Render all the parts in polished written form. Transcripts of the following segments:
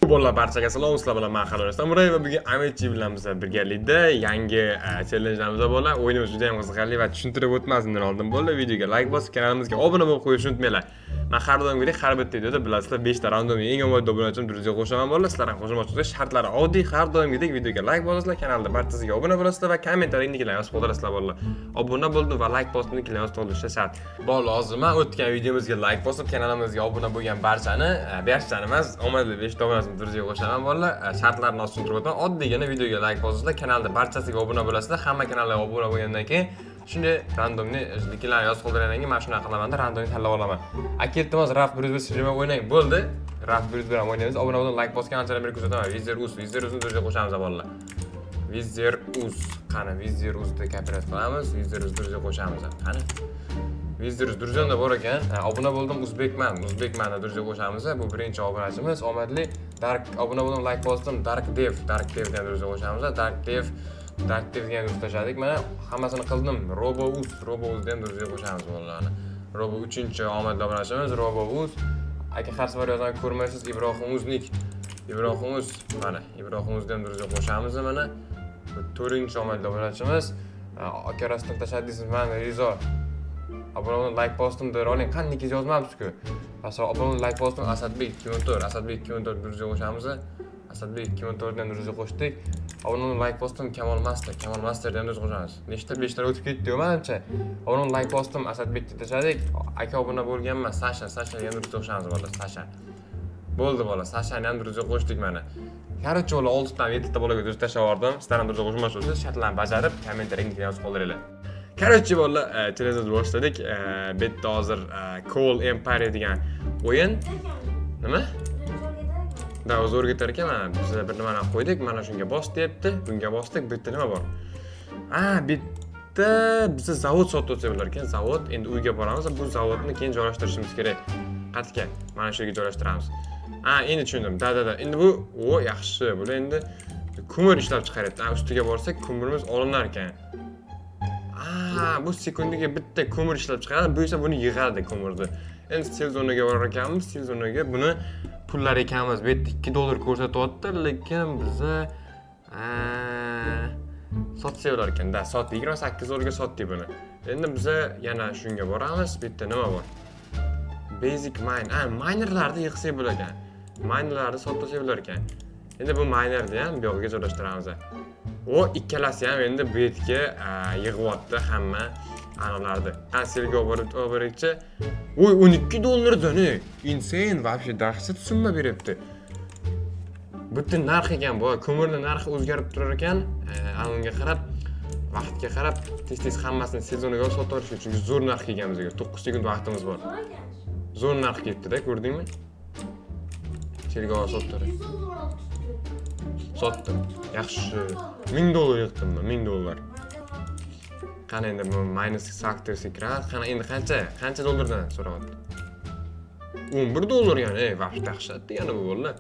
Bolalar barchaga salom, sizlar bilan men Xalil Samuray va bugun Amechi bilan biz birgalikda yangi challenge'imizda bo'lar. O'yinimiz juda ham qiziqarli va tushuntirib o'tmasimdan oldin bo'ldi. Videoga like bosib, kanalimizga obuna bo'lib qo'yishni unutmanglar. Men har doimgidek har bitta videoda bilasizlar 5 ta random eng omadli obunachim durustga qo'shaman bo'ladi. Sizlar ham qo'shilmoqchi bo'lsangiz, shartlari oddiy. Har doimgidek videoga like bosasizlar, kanalda barchasiga obuna bo'lasizlar va kommentariyni yozib qoldirasizlar bo'ladi. Obuna bo'ldim va like bosdim yozib qoldirishni shart. Bol lozim. O'tgan videomizga like bosib, kanalimizga obuna bo'lgan barchani, barchani emas, omadli 5 ta obunachim durustga qo'shaman bo'ladi. Shartlarni tushuntirib o'taman. Oddiygina videoga like bosasizlar, kanalda barchasiga obuna bo'lasizlar. Hamma kanallarga obuna bo'lgandan keyin shunday randomni liklarni yozib qoldirgandan keyin mana shunaqa qilaman-da, randomni tanlab olaman. Aka iltimos Raf 1 stream o'ynang. Bo'ldi. Raf 1 bilan o'ynaymiz. Obuna bo'lib like bosganchalik bir ko'rsataman. Vizir.uz durustga qo'shamiz bolalar. Vizir.uz qani Vizir.uzda kooperativ qilamiz. Vizir.uz durustga qo'shamiz. Qani Vizir.uz durustda bor ekan. Obuna bo'ldim, O'zbekman durustga qo'shamiz. Bu birinchi obunachimiz. Omadli. Obuna bo'ldim, like bosdim. Dark Dev degan durustga qo'shamiz. Dark Dev degan durustga tashladik. Mana hammasini qildim. Robo.uz degan durustga qo'shamiz bolalarni. Robo 3-chi omadli obunachimiz Robo.uz. Aka har safar yozgan ko'rmaysiz Ibrohimuznik. Mana Ibrohimuzdan durustga qo'shamiz mana. 4-chi omadli obunachimiz. Aka rostdan tashaddisingiz men Rizo. Obuna bo'lib like bosdim deb oling. Qanday yozmabsiz-ku. Masalan, obuna bo'lib like bosdim Asadbek 2004 durustga qo'shamiz. Asadbek 2004 dan durustga qo'shdik. Obuna bo'lib like bosdim Kamol Master dan durustga qo'shamiz. Nechta 5 ta o'tib ketdi-yu menimcha. Obuna bo'lib like bosdim Asadbekga tashladik. Aka obuna bo'lganman Sasha dan durustga qo'shamiz bola Sasha. Bo'ldi bola, Sashani ham durustga qo'shdik mana. Короче, bola 6 dan 7 ta bolaga durust tashlab yubordim. Sizlar ham durustga qo'shmoqchi bo'lsangiz, shartlarni bajarib, kommentariyga yozib qoldiringlar. Короче, bola, challenge'ni boshladik. Bu yerda hozir Call Empire degan o'yin. Nima? Da, o'zi o'rgatar ekan, mana biz bir nimani qo'ydik, mana shunga bos deyapti. Bunga bosdik, bu yerda nima bor? Bu yerda biz zavod sotib o'tsalar ekan, zavod. Endi uyga boramiz, bu zavodni keyin joylashtirishimiz kerak. Qayerga? Mana shu yerga joylashtiramiz. Endi tushundim. Da. Endi bu yaxshi. Bu endi ko'mir ishlab chiqaryapti. Ustiga borsak, ko'mirimiz olinar ekan. Bu sekundiga bitta ko'mir ishlab chiqaradi, bu esa buni yig'adi ko'mirni. Endi sel zonaga borar ekanmiz, sel zonaga buni pullar ekanmiz. Bu yerda $2 ko'rsatyapti, lekin biza sotsak bo'lar ekan. Da, sotdik $28 ga sotdik buni. Endi biza yana shunga boramiz. Bu yerda nima bor? Basic mine. Minerlarni yig'sak bo'lar ekan. Minerlarni sotsak bo'lar ekan. Endi bu minerni ham bu yoqqa joylashtiramiz. Ikkalasi ham endi bu yerga yig'yapti hamma analarni. Selga oborikchi. $12 dan. Insane, вообще dahshat summa beryapti. Butun narx ekan bu. Ko'mirning narxi o'zgarib turar ekan. Unga qarab, vaqtga qarab tez hammasini sezoniga sotib olish uchun zo'r narx kelgan bizga. 9 sekund vaqtimiz bor. Zo'r narx ketdi-da, ko'rdingmi? Selga sotdi. Sotdim. Yaxshi. $1000 yig'dim men, $1000. Qani endi bu minus sektorga kiradi. Qani endi qancha dollardan so'rayapti? $11 ya'ni, vaqt dahshat degani bu bo'ldi.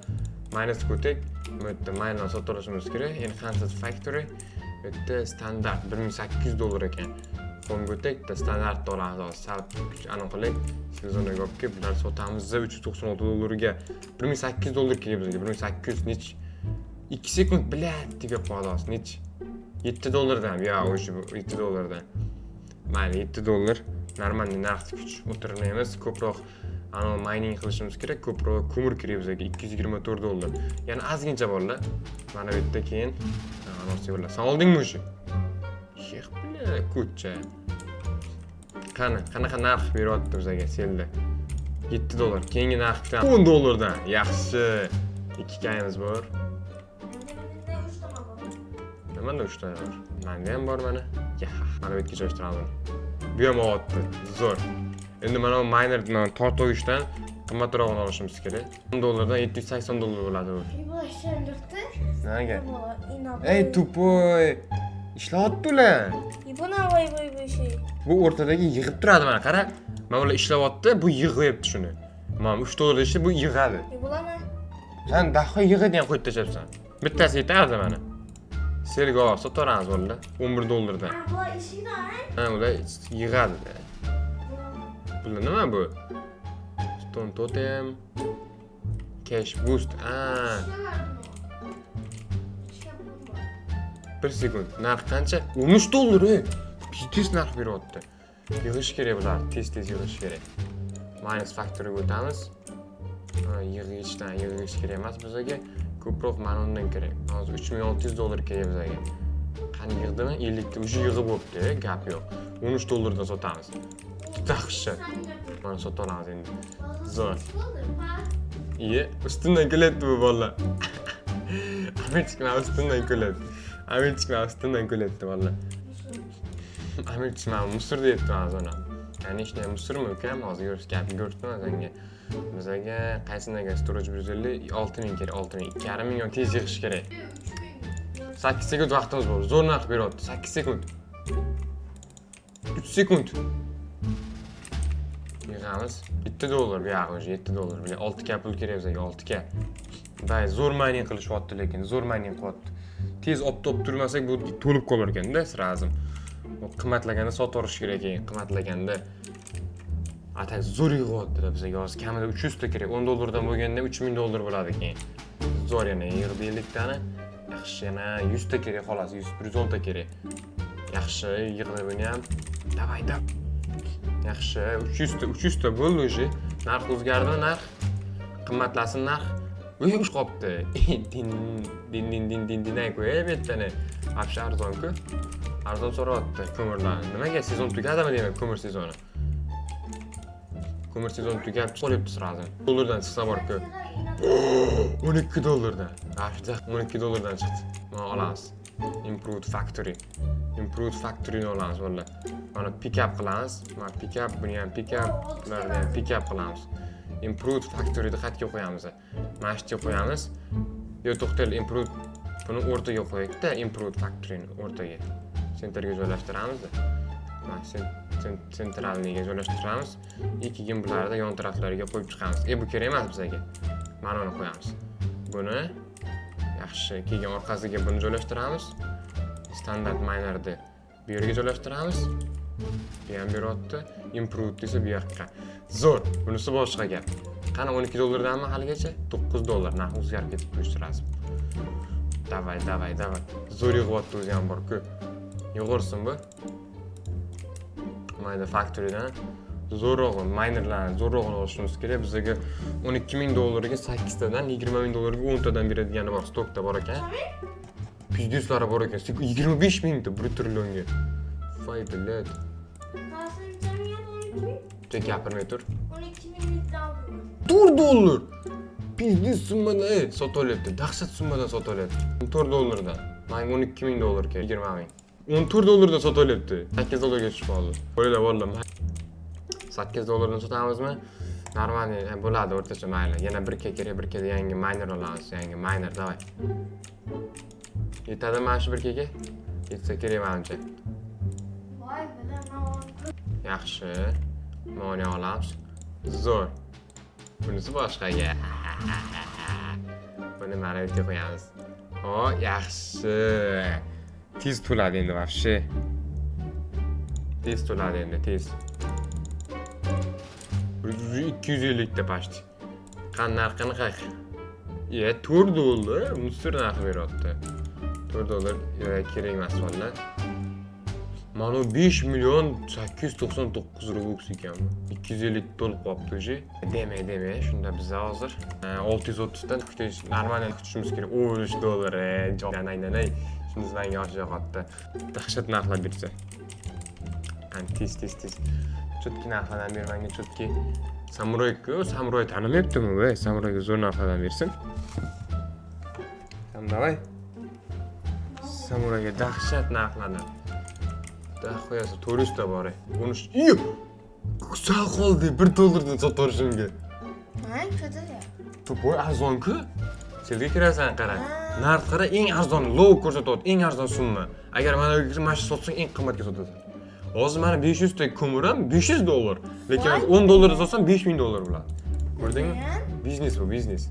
Minus ko'tak, bu yerda minus sotib olishimiz kerak. Enhanced factory, bu yerda standart $1800 ekan. Fon ko'takda standart olamiz. Sal kuch aniqlik, sezonaga olib kelib, bular sotamiz $396 ga. $1800 kerak bizga. 1800 nech 2 sekund bilat deb qolamiz. Nech $7 dan, yo, o'sha $7 dan. Mayli, $7. Normal narx kuch o'tirmaymiz. Ko'proq mining qilishimiz kerak, ko'proq ko'mir kerak bizga $224. Ya'ni ozgincha bolalar. Mana bu yerda keyin anonsi bo'lar. Sen oldingmi o'sha? Shex bilan ko'cha. Qanaqa narx beryapti bizga selda? $7. Keyingi narx $10 dan. Yaxshi. 2 kayimiz bor. Mana 3 ta bor. Menda ham bor mana. Mana bu yerga joylashtiramiz. Bu ham o'tdi. Zo'r. Endi mana bu minerdan tortishdan qimmatroq olishimiz kerak. $10 dan $780 bo'ladi bu. Nega? Tupoy. Ishlayapti ular. Bu o'rtadagi yig'ib turadi mana, qara. Mana ular ishlayapti, bu yig'yapti shuni. Mana $3 ishi bu yig'adi. Sen daho yig'adigan qo'yib tashlabsan. Bittasi yetadi mana. Selga olib sotaramiz bolalar. $11 dan. Bular ishida. Ular yig'adi. Bular nima bu? Stone totem. Cash boost. 1 sekund. Narx qancha? 13 dollar. Tez narx beryapti. Yig'ish kerak bular. Tez yig'ish kerak. Minus factoryga o'tamiz. Yig'ish kerak emas bizga. Ko'proq mana undan kerak. Hozir 3600 dollar kerak bizga. Qani yig'dimi? 50 ta уже yig'ib bo'libdi, gap yo'q. 13 dollardan sotamiz. Dahshat. Mana sota olamiz endi. Zo'r. Iye, ustundan kulyapti bu bola. Amirchik mana ustundan kulyapti. Ustundan kulyapti bola. Amirchik mana musor deyapti hozir ona. Конечно, musormi ukam? Hozir ko'rsatdim senga. Bizga qaysiga storage 150 6000 kerak, 6000, 2,5 million tez yig'ish kerak. 8 sekund vaqtimiz bor. Zo'r narx beryapti. 8 sekund. 3 sekund. Yig'amiz. 7 dollar bu yoq уже 7 dollar. 6 k pul kerak bizga, 6 k. Bay zo'r mining qilishyapti, lekin zo'r mining qilyapti. Tez op-top turmasak bu to'lib qolar ekanda, sразу. Bu qimmatlaganda sotarish kerak ekan, qimmatlaganda. Atak zo'r yig'yapti bizga. Hozir kamida 300 ta kerak. 10 dollardan bo'lganda 3000 dollar bo'ladi ekan. Zo'r yana yig'di 50 tani. Yaxshi, yana 100 ta kerak xolos, 110 ta kerak. Yaxshi, yig'di buni ham. Davay. Yaxshi, 300 ta bo'ldi уже. Narx o'zgardimi, narx? Qimmatlasin narx. Uyish qopti. Din qo'yay bu yerdan. Вообще arzon-ku. Arzon so'rayapti ko'mirdan. Nimaga sezon tugadimi deyman, ko'mir sezoni. Ko'mir sezoni tugab qo'yibdi sразу. Dollardan chiqsa bor-ku. 12 dollardan. Afda 12 dollardan chiqdi. Mana olamiz. Improved factory ni olamiz valla. Mana pick up qilamiz. Mana pick up, buni ham pick up, bularni ham pick up qilamiz. Improved factory ni qayerga qo'yamiz? Mana shu yerga qo'yamiz. Yo to'xtal, improved buni o'rtaga qo'yaylik-da, improved factory ni o'rtaga. Sentrga joylashtiramiz. Mana sentralniga joylashtiramiz. Ikki gimblarni yon taraflariga qo'yib chiqamiz. Bu kerak emas bizga. Mana uni qo'yamiz. Buni yaxshi, keyin orqasiga buni joylashtiramiz. Standart minerni bu yerga joylashtiramiz. Bu ham beryapti. Improved esa bu yoqqa. Zo'r, bunisi boshqa gap. Qani 12 dollardanmi haligacha? 9 dollar narx o'zgarib ketibdi sразу. Davay. Zo'r yig'yapti o'zi ham bor-ku. Yig'ursin bu. Mayda factorydan zo'rog'ini, minerlarni zo'rog'ini olishimiz kerak. Bizga 12000 dollarga 8 tadan, 20000 dollarga 10 tadan beradigani bor, stokda bor ekan. Pizdeslar bor ekan. 25000 ta 1 trillionga. Voy bilat. Tek gapirmay tur. 12000 dollar. Pizdes summada sotilyapti. Dahshat summadan sotilyapti. 4 dollardan. Men 12000 dollar kerak, 20000. 14 dollardan sotilyapti. 8 dollarga tushib qoldi. O'yla vallahi. 8 dollardan sotamizmi? Normal bo'ladi, o'rtacha mayli. Yana 1 k kerak, 1 k da yangi miner olamiz, yangi miner, davay. Yetadi mana shu 1 k ga? Yetsa kerak menimcha. Voy, bilaman. Yaxshi. Mana olamiz. Zo'r. Bunisi boshqaga. Buni mana yerga qo'yamiz. Yaxshi. Tez to'ladi endi вообще. Tez to'ladi endi, tez. 250 ta почти. Qanaqa? 4 dollar, musor narxi beryapti. 4 dollar kerak emas valla. Mana 5 million 899 robux ekan. 250 to'lib qolibdi уже. Dema, shunda biz hozir 630 dan kutish, normaldan kutishimiz kerak. 13 dollar, aynan. Shunda menga yoshlayapti. Dahshat narxlar bersa. Qani tez. Chutki narxlardan bermanga chutki. Samuray tanimayaptimi voy? Samurayga zo'r narxlardan bersin. Davay. Samurayga dahshat narxlardan. Qo'yasa 400 ta bor. Buni sal qoldi 1 dollardan sotarishimga. Qadar. To'poy arzon-ku. Sizga kirasan qara. Narx qara, eng arzon, low ko'rsatyapti, eng arzon summa. Agar mana bu mashina sotsang eng qimmatga sotasan. Hozir mana 500 ta ko'miram 500 dollar. Lekin 10 dollarga sotsam 5000 dollar bo'ladi. Ko'rdingmi? Biznes bu, biznes.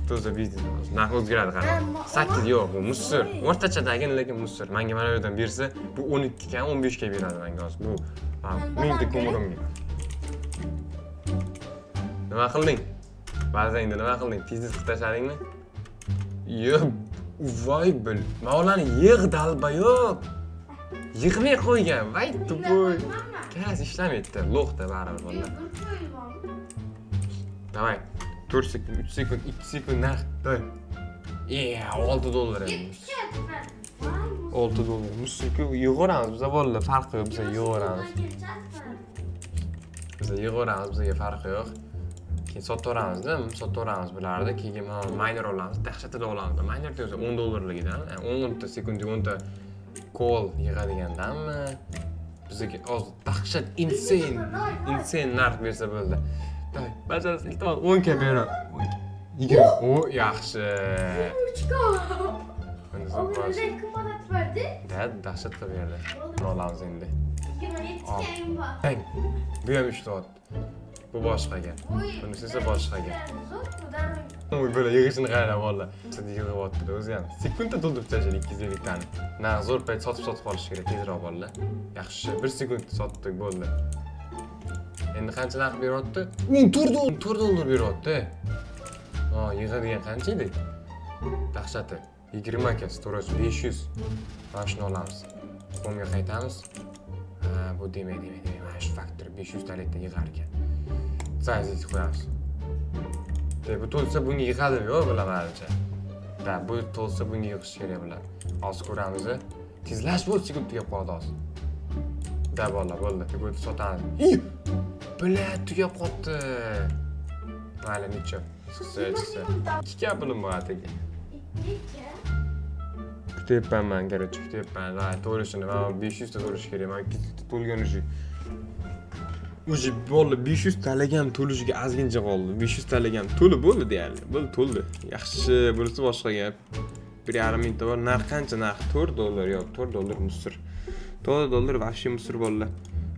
To'za biznes. Narx o'zgaradi qara. 8 yo'q, bu musor. O'rtachadagi lekin musor. Menga mana bu yerdan bersa, bu 12 ga, 15 ga beradi menga hozir. Bu 1000 ta ko'mirimga. Nima qilding? Ba'zan endi nima qilding? Tez qilib tashladingmi? Yo'q. Voy bil. Mavlani yig'd dalbayoq. Yig'may qo'ygan. Voy tuboy. Gaz ishlamaydi. Lo'qda baribir vallahi. Davay. 4 sekund, 3 sekund, 2 sekund narx. Davay. $6 endi. 6 dollar. Musiku yig'oramiz biz vallahi farqi yo'q, biz yig'oramiz. Biz yig'oramiz, bizga farqi yo'q. Keyin sotaveramizda, sotaveramiz bularni. Keyin miner olamiz, dahshatli olamiz. Miner desa $10ligidan, 10 ta sekundga 10 ta call yig'adigandanmi? Bizga hozir dahshat insane narx bersa bo'ldi. Davay, bajarasiz, iltimos 10 ga beray. 20. O, yaxshi. Dahshat qilib berdi. Olamiz endi. 27 bor. Bu ham 3 soat. Bu boshqa gap. Bunisi esa boshqa gap. Oy, böyle yig'ishini qarab vallahi. Siz yig'yapti o'zi ham. Sekundda to'ldirib tashladi 250 tani. Na, zo'r payt sotib qolish kerak tezroq vallahi. Yaxshi, 1 sekundda sotdik bo'ldi. Endi qancha narx beryapti? $4 beryapti. Ha, yig'adigan qancha edi? Dahshati. 20 ka, storage 500. Mana shuni olamiz. Qo'mga qaytamiz. Ha, bu demaydi. Mana shu faktor 500 talikda yig'ar ekan. Size qo'yamiz. Bu to'lsa bunga yig'adimi yo'q bilamancha. Da, bu to'lsa bunga yig'ish kerak bular. Hozir ko'ramiz. Tezlash bo'lsa sekund tugab qoldi hozir. Da bo'ldi. Tugib sotamiz. Bilat tugab qoldi. Mayli, necha? Chiqsa. 2 ga pulim bor ataga. Kutyapman, короче, kutyapman. Va to'lishini va 500 ta to'lish kerak. Men 2 ta to'lgan уже. Уже bo'ldi 500 talik ham to'lishiga ozgincha qoldi. 500 talik ham to'lib bo'ldi deyarli. Bo'ldi, to'ldi. Yaxshi, bunisi boshqa gap. 1,5 mingta bor. Narx qancha? Narx $4 yo'q, $4 musir. $4 vashim musir bo'ldi.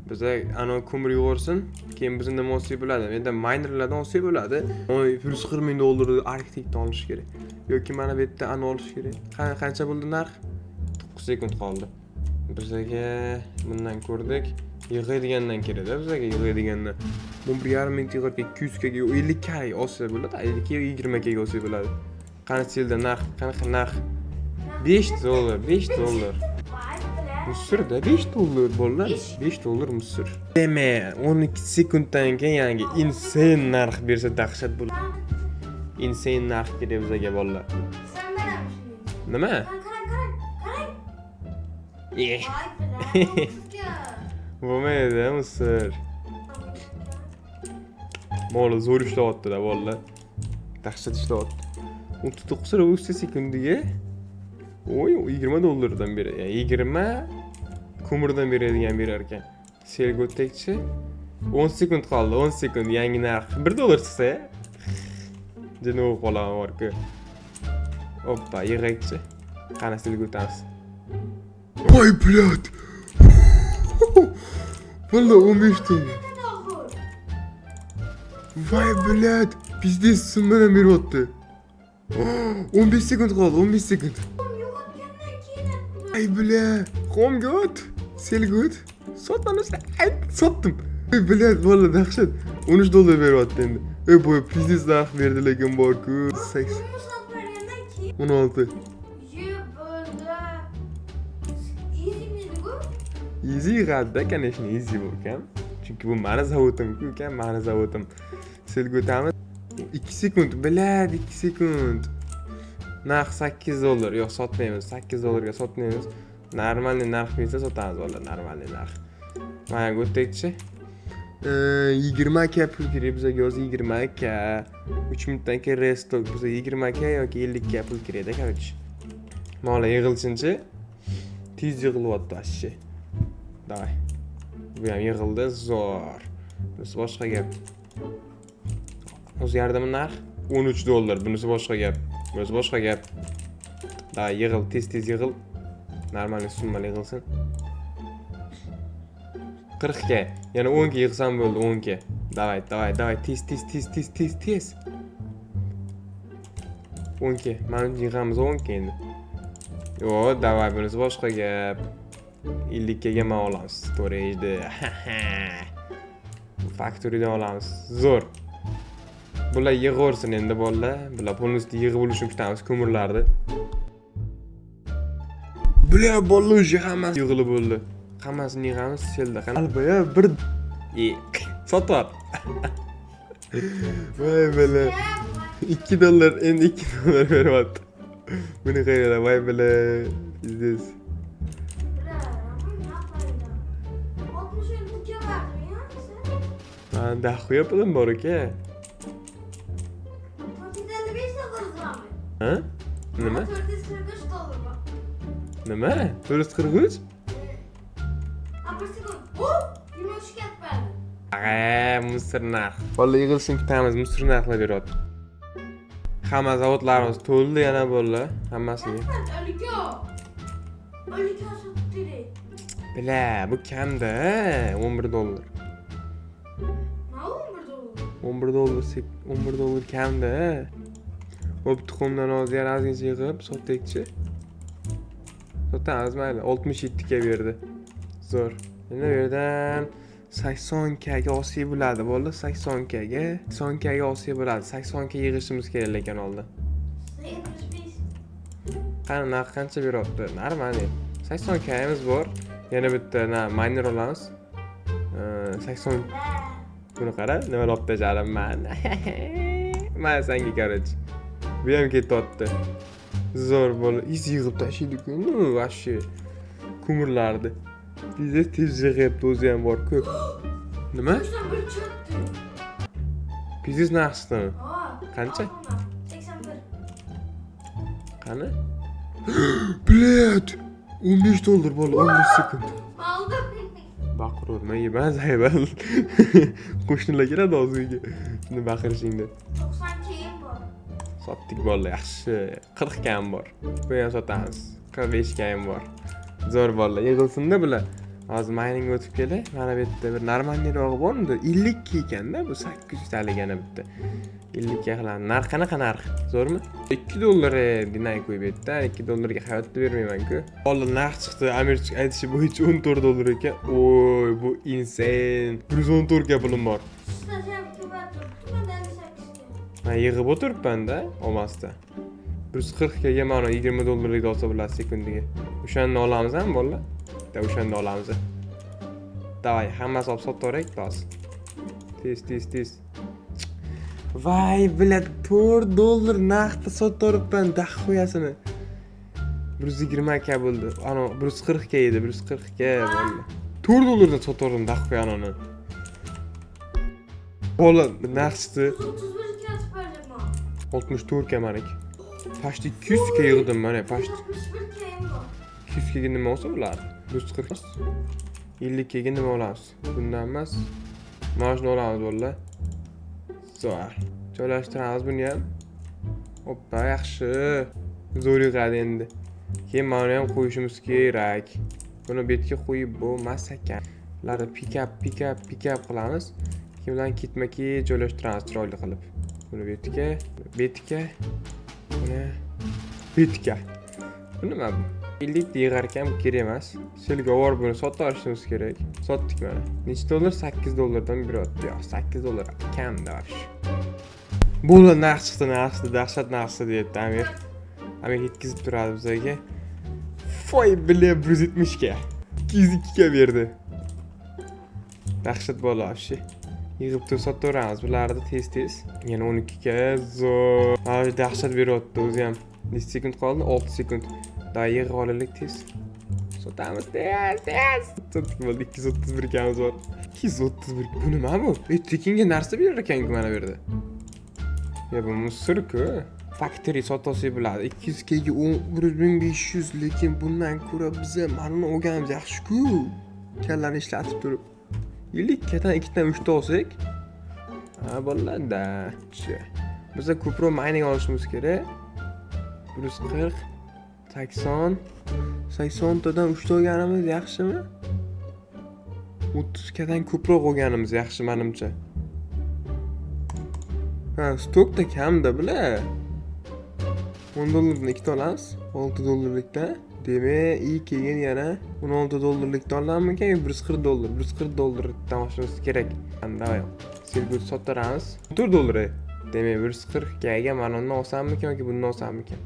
Biza ana ko'mir yig'orsin, keyin bizning nima olsak bo'ladi? Endi minerlardan olsak bo'ladi. $140,000 arxitektdan olish kerak. Yoki mana bu yerda ana olish kerak. Qancha bo'ldi narx? 9 sekund qoldi. Bizga bundan ko'rdik. Yig'adigandan keladi bizga yig'adigandan. 1,5 ming yig'irga 200 ga 50 ga olsa bo'ladi, 50 ga 20 ga olsa bo'ladi. Qanaqa selda narx, qanaqa narx? $5. Musirda $5 bo'ldi. $5 musir. Dema 12 sekunddan keyin yangi insane narx bersa dahshat bo'ladi. Insane narx kerak bizga bolalar. Nima? Qarang. Bo'lmaydi, musir. Mo'la zo'r ishlayapti-da, vallahi. Dahshat ishlayapti. 39 sekundiga $20 dan beri, yani 20 ko'mirdan beradigan berar ekan. Selga o'tdikchi. 10 sekund qoldi, 10 sekund yangi narx $1 chiqsa, jinoq qo'lan bor-ku. Oppa, yig'akchi. Qana selga o'tamiz. Voy, blad. Vallahi 15 tane. Voy, blad. Pizdes summadan beryapti. 15 sekund qoldi, 15 sekund. Ay bля, xomga o't, selga o't. Sotmanishda sotdim. Ey bля, vallahi dahshat. $13 beryapti endi. Ey boy, pizdes narx berdi lekin bor-ku. 16. Easy g'adda, конечно, easy bo'lgan. Chunki bu meni zavodim-ku, ekan, meni zavodim. Selga o'tamiz. 2 sekund, bля, 2 sekund. Narx $8. Yo'q, sotmaymiz. $8 ga sotmaymiz. Normalniy narx bersa sotamiz, vallahi normalniy narx. Mana o'tdikchi. 20 ga pul kerak bizga, hozir 20 ga. 3 minutdan keyin restock bizga 20 ga yoki 50 ga pul kerak-da, короче. Mola yig'ilsinchi. Tez yig'ilyapti ashshi. Davay. Bu ham yig'ildi, zo'r. Biz boshqa gap. O'zgardimi narx? $13. Bunisi boshqa gap. Bunisi boshqa gap. Da yig'il, tez yig'il. Normalniy summa yig'ilsin. 40 ga. Yana 10 ga yig'sam bo'ldi, 10 ga. Davay, tez. 10 ga. Mana yig'amiz 10 ga endi. Yo'q, davay, bunisi boshqa gap. 50 ga men olamiz. Storage'ni. Factory'dan olamiz. Zo'r. Bular yig'aversin endi bolalar. Bular polностью yig'ib olishni kutamiz ko'mirlarni. Bular bolalar уже hammasi yig'ilib bo'ldi. Hammasini yig'amiz selda. Albatta bir sotar. Voy bala. $2 endi $2 beryapti. Buni qayerda voy bala. Izdes. Daxuya pulim bor aka. Ha? Nima? Nima? $443? Misr narx. Vallahi yig'ilsin kutamiz, misr narxlar beryapti. Hamma zavodlarimiz to'ldi yana bolalar, hammasini. Bila, bu kamda, $11. $11 kamda. Hop tuxumdan hozir ozgincha yig'ib sotdikchi. Sotamiz mayli, 67 ga berdi. Zo'r. Endi bu yerdan 80 ga olsa bo'ladi, bo'ldi 80 ga. 80 ga olsa bo'ladi. 80 ga yig'ishimiz kerak ekan oldin. Qani narx qancha beryapti? Normal. 80 gamiz bor. Yana bitta miner olamiz. 80 buni qara, nima olib bejarim men. Men senga qarach. Bu ham ketyapti. Zo'r bo'ldi. Yig'ib tashlaydi-ku, вообще. Ko'mirlardi. Bizda tez yig'ib o'zi ham bor-ku. Nima? Biznes narxmi? Qancha? 81. Qani? Blet! $15 bo'ldi, 15 sekund. Oldim. Baqiravermay, yeyman, zaybal. Qo'shnilar keladi hozirga. Shuni baqirishingda. 90 keyim bor. Sotdik bolalar, yaxshi. 40 kam bor. Bu ham sotamiz. 45 kam bor. Zo'r bolalar, yig'ilsin-da bular. Hozir mining o'tib kelay. Mana bu yerda bir normalnirog'i bormi? 50 ga ekanda, bu 800 talik yana bitta. 50 ga qilan. Narx qanaqa narx? Zo'rmi? $2 dinay qo'yib yerda. $2 ga hayotda bermayman-ku. Oldin narx chiqdi. Amerika aytishi bo'yicha $14 ekan. Oy, bu insane. 114 ga pulim bor. Men yig'ib o'tiribman-da, olmasda. 140 ga mana $20 ga olsa bo'ladi sekundiga. O'shani olamizmi bolalar? O'shanda olamiz. Davay, hammasi olib sotavering, toz. Tez. Voy, bilat $4 narxda sotaveribman daxoyasini. 120 ga bo'ldi. Ana 140 ga edi, 140 ga bo'ldi. $4 dan sotaverdim daxoyanini. Bola narxchi 31 ga sotib berdim. 64 ga meniki. Pashti 200 ga yig'dim mana, pashti. 61 ga bor. 200 ga nima olsa bo'ladi? 140 50 ga nima olamiz? Bundan emas. Mana shuni olamiz bolalar. Zo'r. Joylashtiramiz buni ham. Hoppa, yaxshi. Zo'r yig'adi endi. Keyin mana ham qo'yishimiz kerak. Buni betga qo'yib bo'lmas ekan. Ularni pick up qilamiz. Keyin bilan ketma-ket joylashtiramiz chiroyli qilib. Buni betga. Buni betga. Bu nima bu? 50 yig'ar ekan, kerak emas. Selga olib buni sotib olishimiz kerak. Sotdik mana. Necha dollar? $8 dan beryapti. Yo'q, $8 kamda var. Bu narx chiqdi, dahshat narxi deyapti Amir. Amir yetkazib turadi bizga. Foy bile 170 ga. 202 ga berdi. Dahshat bo'lashi. Yig'ib turib sotaveramiz bularni tez. Yana 12 ga zo'r. Mana dahshat beryapti o'zi ham. Necha sekund qoldi? 6 sekund. Daha yig'ib olaylik tez. Sotamiz tez. Sotdik bo'ldi, 231 gamiz bor. 231. Bu nima bu? Tekinga narsa berar ekan-ku mana bu yerda. Ya bu musirku. Factory sotasi bo'ladi. 200 ga 11500, lekin bundan ko'ra biz mana olganimiz yaxshi-ku. Kallarni ishlatib turib. 50 gadan 2 dan 3 ta olsak, bo'ladi-da. Biz ko'proq mining olishimiz kerak. 140 80 tadan 3 ta olganimiz yaxshimi? 30 gadan ko'proq olganimiz yaxshi menimcha. Stokda kamda bile. $10 2 ta olamiz. $6 demak, iyi kelgan yana $16 olammikan? $140 dan olishimiz kerak. Davay. Selga sotaramiz. $4. Demek 140 ga mana undan olsammikan yoki bundan olsammikan?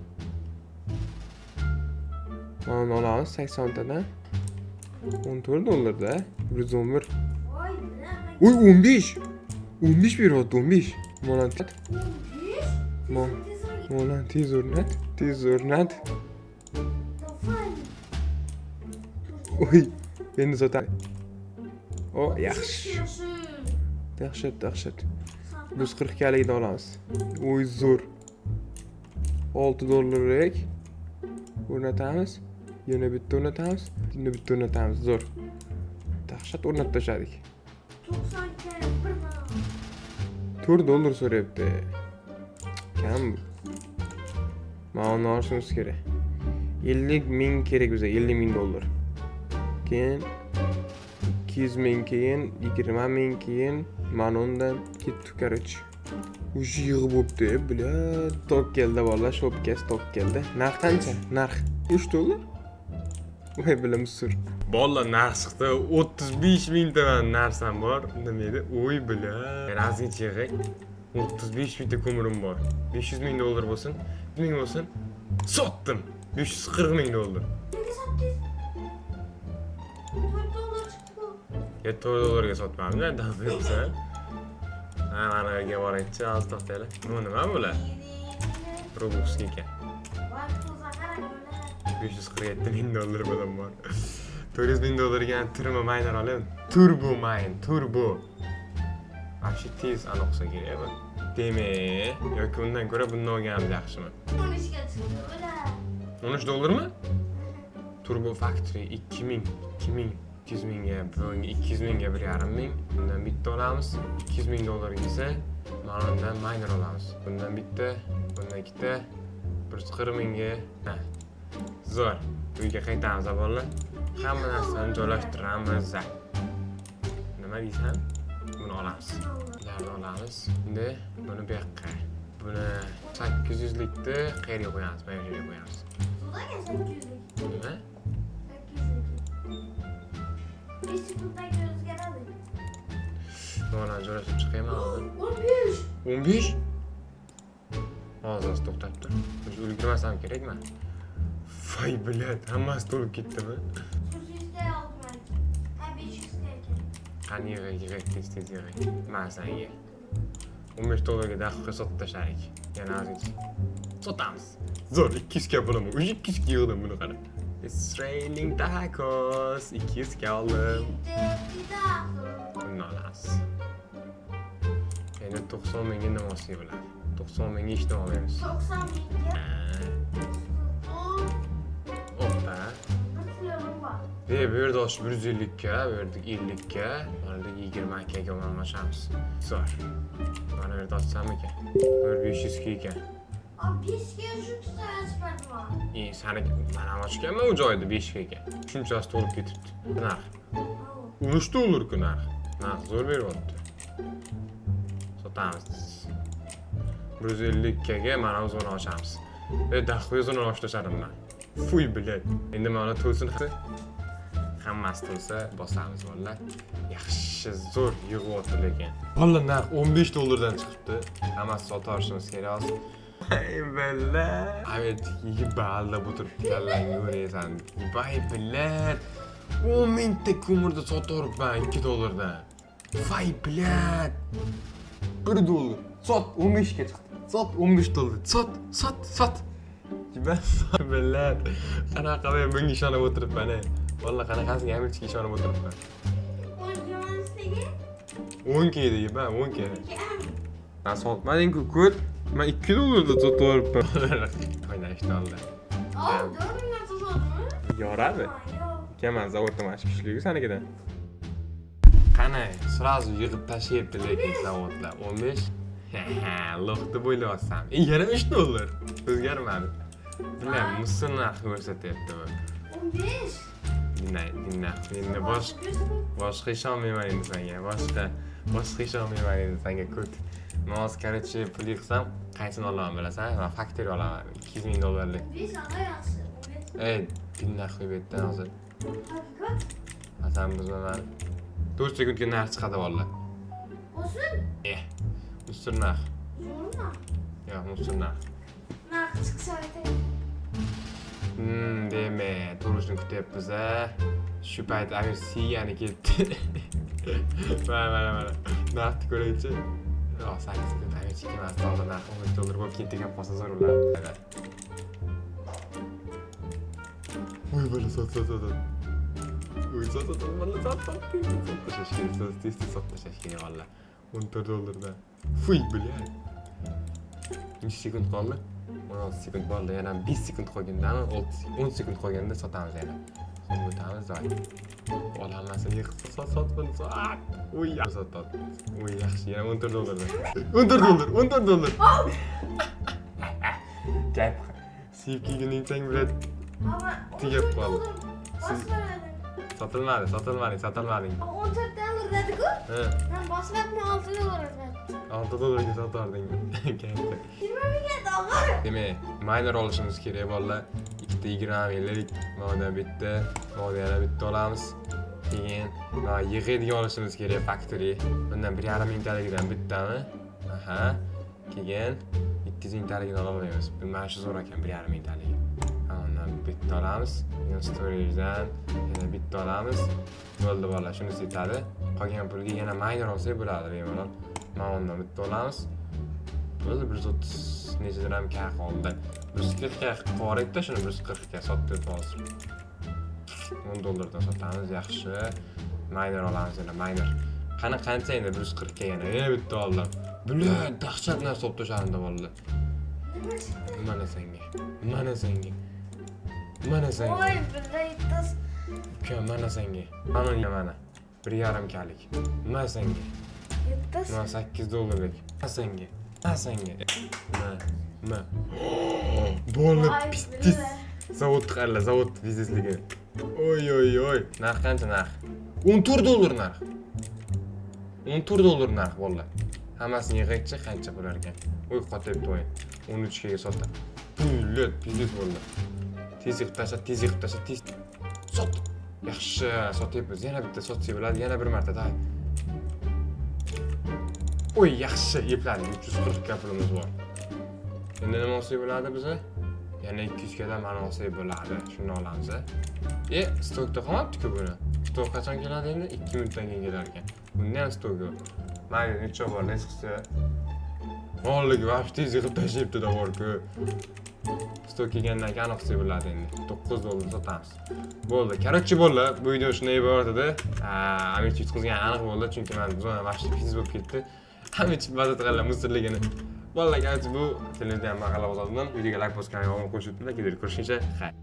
Mana olamiz 80 tadan. 14 dollarda, 111. Oy 15. 15 beryapti, 15. Mana 15? Mana tez o'rnat, tez o'rnat. Oy, endi sotaman. O, yaxshi. Dahshat. 140 galigini olamiz. Oy, zo'r. 6 dollarlik o'rnatamiz. Yana bitta o'rnatamiz. Yana bitta o'rnatamiz. Zo'r. Dahshat o'rnatib tashladik. 90 ga 1 manat. 4 dollar so'rayapti. Kam. Mana olishimiz kerak. 50 ming kerak bizga, 50 ming dollar. Keyin 200 ming keyin, 20 ming keyin mana undan ketdik короче. Ush yig'ib bo'pti, bilat. Tok keldi vallahi, shopkasi tok keldi. Narx qancha? Narx 3 dollar. Voy bilam sur. Balla narx chiqdi 35 ming to'g'an narsam bor. Nima edi? Oy bilat. Razg'ich yig'ik. 35 mingta ko'mirim bor. 500 ming dollar bo'lsin, 100 ming bo'lsin. Sotdim. 540 ming dollar. Nega sotdingiz? 4 dollar chiqdi bu. 4 dollarga sotmadim-da, davlatsan. Ha, mana yerga boraychi, hozir to'xtaylar. Bu nima bular? Robux'ga ekan. Vaqt bo'lsa qarang, 547 ming dollar bilan bor. 400 ming dollarga turbo miner olaman. Turbo mine, turbo. Ashi tez aniqsa kerak bu. Demak, yoki undan ko'ra bundan olganimiz yaxshimi? 13 ga chiqdi ular. 13 dollarmi? Turbo Factory 2000, 200 mingga, 200 mingga 1,5 ming. Bundan bitta olamiz. 200 ming dollar esa mana undan miner olamiz. Bundan bitta, bundan ikkita 140 mingga. Ha. Zo'r. Uyga qaytamiz avvalo. Hamma narsani joylashtiramiz. Nima deysan? Buni olamiz. Ularni olamiz. Endi buni bu yoqqa. Buni 800 likni qayerga qo'yamiz? Mana yerga qo'yamiz. So'raga 800 lik. Nima? 800 lik. 5 sekunddan o'zgaradi. Mana joylashib chiqayman hozir. 15. 15? Hozir to'xtab tur. Biz ulgurmasam kerakmi? Voy bilat, hammasi to'lib ketdimi? 400 ga oldim. Ha 500 ga ekan. Qani yig'ay, tez yig'ay. Mana senga. 15 dollarga daqiqa sotib tashladik. Yana aziz. Sotamiz. Zo'r, 200 ga bo'laman. O'zi 200 ga yig'dim buni qara. It's raining tacos. 200 ga oldim. Buni olamiz. Endi 90 mingga nima olsak bo'ladi? 90 mingga hech nima olmaymiz. 90 mingga. Oppa. Bir pulum bor. Bu yerda 150 ga, bu yerda 50 ga, mana 20 ga o'rnatamiz. Zo'r. Mana yerda ochsamikan? Bu 500 ga ekan. 5 ga shuncha transport bor. Sani mana ochganman u joyda 5 ga ekan. Shunchasi to'lib ketibdi. Narx. 13 dollar-ku narx. Narx zo'r beryapti. Sotamiz. 150 ga mana o'zini ochamiz. Daqiqa o'zini ochib tashladim men. Fuy bilat. Endi mana to'lsin. Hammasi to'lsa bosamiz vallahi. Yaxshi zo'r yig'yapti lekin. Vallahi narx 15 dollardan chiqibdi. Hammasi sotib olishimiz kerak hozir. Ay bilat. Evet, yibalda o'tirib kallang ko'rasan. Voy bilat. 10 mingta ko'mirni sotib olibman 2 dollardan. Voy bilat. 1 dollar. Sot 15 ga chiqdi. Sot 15 dollar. Sot. Bilat. Qanaqa men bunga ishonib o'tiribman. Vallahi qanaqasiga amirchiga ishonib o'tiribman. 10 ga edi, ba 10 ga. Ben sotmading-ku ko'p. Men 2 dollarga sotib olibman. Qo'ynashni oldi. 4 mingdan sotadimi? Yoradi. Keman zavodda mana kuchligu sanikidan. Qani, sразу yig'ib tashlayapti lekin zavodlar 15. Ha, lo'qni bo'ylayapsan. Yana 3 dollar. O'zgarmadi. Bilam, musul narx ko'rsatyapti bu. 15. Dinlay. Endi boshqa ishonmayman endi senga. Boshqa ishonmayman endi senga ko'p. Men hozir короче pul yig'sam, qaysini olaman bilasan? Men factory olaman. 200 ming dollarlik. 5 yaxshi. Dinlay qo'yib aytdan hozir. Haqiqat. Hasan buzmaman. 4 sekundga narx chiqadi vallahi. Bo'lsin. Ustur narx. Zo'rmi? Yo'q, musulmon. Narx chiqsa aytaylik. Deme, turishni kutyapmiz a. Shu payt Amir siygani ketdi. Mana. Narxni ko'raychi. Yo'q, 8 kun Amir chekmas, hozir narxi $10 bo'lib ketgan qolsa zo'r bo'ladi. Voy, bola sot. Voy, sot, bola sot. Tez tashlash kerak valla. $14 dan. Fuy, bilyad. Necha sekund qoldi? 16 sekund bo'ldi, yana 5 sekund qolganda, 10 sekund qolganda sotamiz yana. So'ng o'tamiz zoy. Bola hammasini yig'sa sot buni sot. Voy, sot. Voy, yaxshi, yana $14 dan. $14. Gap. Sevgiga nechang biladi? Ama Tegib qoldi. Bosib Sotilmading. $14 dedi-ku. Ha, Men bosib $6 dedi. $6 ga sotarding. Katta. 20 mingga dog'ar. Demak, minor olishimiz kerak bolalar. Ikkita 20 minglik, mana bitta, mana yana bitta olamiz. Keyin mana yig'adigan olishimiz kerak factory. Bundan 1,5 mingtaligidan bittami? Aha. Keyin 200 mingtaligini ololmaymiz. Bu mana shu zo'r ekan 1,5 mingtaligi. Undan bitta olamiz. Keyin storage'dan yana bitta olamiz. Bo'ldi bolalar, shunisi yetadi. Qolgan pulga yana minor olsak bo'ladi bemalol. Mana undan bitta olamiz. Bo'ldi 130 necha dirham ka qoldi. 140 ga qo'raydi shuni 140 ga sotdi hozir. $10 dan sotamiz, yaxshi. Minor olamiz yana minor. Qancha endi 140 ga yana bitta oldim. Bular dahshat narsa olib tashlarimda bo'ldi. Mana senga. Voy, billahi tas. Ukam, mana senga. Mana. 1,5 kalik. Mana senga. Yettas. Mana $8. Mana senga. Ma. Bola pistis. Zavod biznesligi. Oy. Narx qancha narx? $14 narx. $14 narx bolalar. Hammasini yig'aychi qancha bo'lar ekan? Voy, qotib to'yin. 13 ga sotdi. Pullat biznes bolalar. Tez yig'ib tasha, tez. Sot. Yaxshi, sotyapmiz. Yana bitta sotsa bo'ladi, yana bir marta day. Oy, yaxshi, yepladi. 340 ga pulimiz bor. Endi nima olsak bo'ladi biza? Yana 200 ga mana olsak bo'ladi. Shuni olamiz. Stokda qolmabdi-ku buni. Stok qachon keladi endi? 2 minutdan keyin kelar ekan. Bunda ham stok yo'q. Mayli, necha bor, ne chiqsa. Volligi vaqt tez yig'ib tashlayapti-da bor-ku. Stok kelgandan keyin aniq bo'ladi endi. $9 sotamiz. Bo'ldi. Короче, bo'ldi. Bu video shunday iborat edi. Amir yutqizgan aniq bo'ldi, chunki men zo'na vaqt fiz bo'lib ketdi. Amir ba'zi qilgan musirligini. Bolalar, bu televizion maqala bozordan videoga like bosgan, obuna bo'lishni unutmanglar. Ko'rishguncha, xayr.